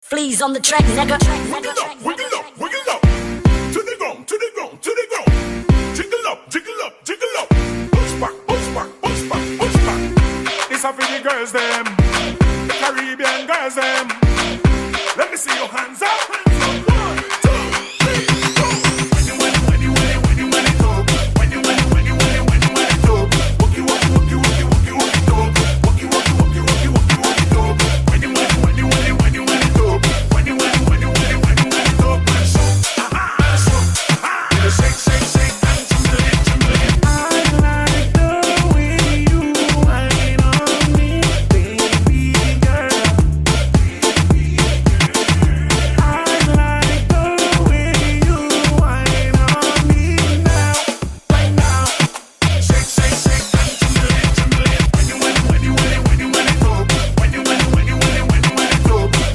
Fleas on the track, nigga. Wiggle up, wiggle up, wiggle up. To the ground, to the ground, to the ground. Jiggle up, jiggle up, jiggle up. Push back, push back, push back, push back. It's a for the girls them, the Caribbean girls them. Let me see your hands up. One, two, three, go. When you up. When you up. Wookie, wookie, wookie, wookie, wookie, wookie, dope. Wookie, wookie, wookie, wookie, wookie, wookie, dope. When you up. When you up. When you up. When you up. Shake, shake, shake, and jumble it, jumble it. I like the way you whine on me, baby girl. I like the way you whine on me now, right now. Shake, shake, shake, and jumble it, jumble it. When you dope. When you dope.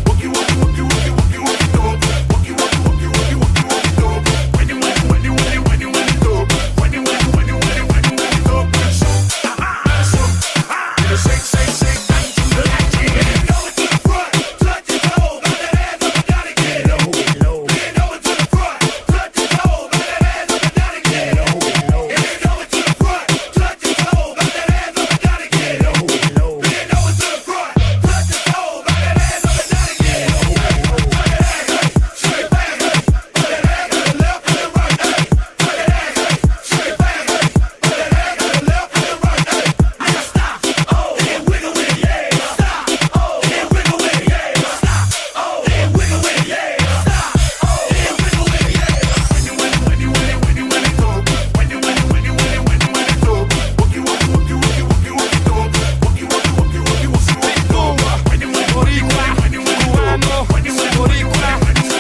Wookie, wookie, wookie, wookie, wookie, wookie, dope. Wookie, wookie, wookie, wookie, wookie, wookie, dope. When you dope. When you dope. Shake, shake, shake, and jumble it, jumble it. Lean over to the front, touch your toe, got that ass up, I gotta get low. Lean over to the front, touch your toe, got that ass up, I gotta get low. Lean over to the front, touch your toe, got that ass up, I gotta get low. Lean over to the front, touch your toe, got that ass up, I gotta get low. Put that ass straight back, put that ass to the left and the right, put that ass straight back, put that ass to the left and the right. Now stop, oh, and wiggle with it, yeah. Stop, oh, and wiggle with it, yeah. Stop, oh, and wiggle with it, yeah. Stop, oh, and wiggle with it, yeah. When you dope. When you dope. Wookie, wookie, wookie, wookie, wookie, wookie, dope. Wookie, wookie, wookie, wookie, wookie, wookie, dope. When you Boricua, cubano, boricua,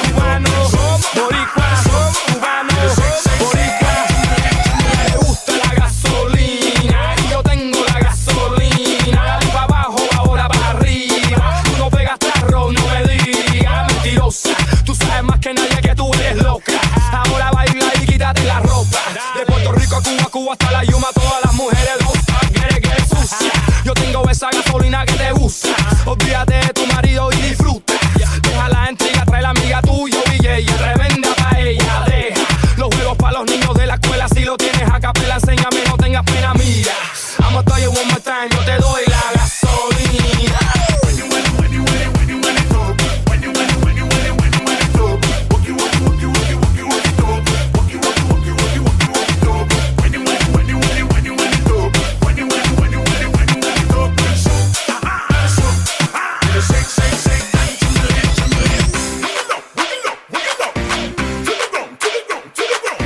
cubano, boricua, cubano, boricua. Me gusta la gasolina y yo tengo la gasolina. Dale pa' abajo, ahora para arriba. Tú no pegas tarro, no me digas mentirosa. Tú sabes más que nadie que tú eres loca. Ahora baila y quítate la ropa. De Puerto Rico a Cuba, Cuba hasta la Yuma, todas las mujeres gustan. Quiere que es sucia. Yo tengo esa gasolina que te gusta. Olvídate de tu marido y disfruta. Deja la intriga, trae la amiga tuya y ella. Tremenda paella, deja los juegos para los niños de la escuela. Si lo tienes a capela, enséñame, no tengas pena, mira. I'ma tell you one more time, yo te doy la gasolina. When you dope. When you dope. Wookie, wookie, wookie, wookie, wookie, wookie, dope. Wookie, wookie, wookie, wookie, wookie, wookie, dope. When you dope. When you dope. Shake, shake, shake, and jumble it, jumble it. Wiggle up, wiggle up, wiggle up. To the ground, to the ground, to the ground.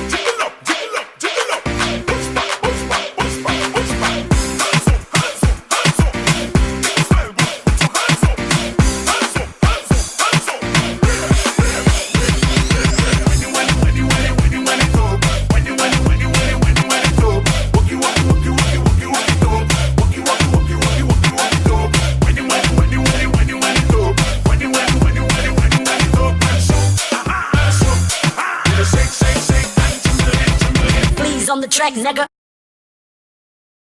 Jiggle up, jiggle up, jiggle up. Push back, push back, push back, push back. Hands up, hands up, hands up. It's well, put your hands up. Hands up, hands up, hands up. When you dope. When you dope. Wookie, wookie, wookie, wookie, wookie, wookie, dope. Wookie, wookie, wookie, wookie, wookie, wookie, dope. When you dope. When you dope. Shake, shake, shake, and jumble it, jumble it. Fleas on the track, nigga.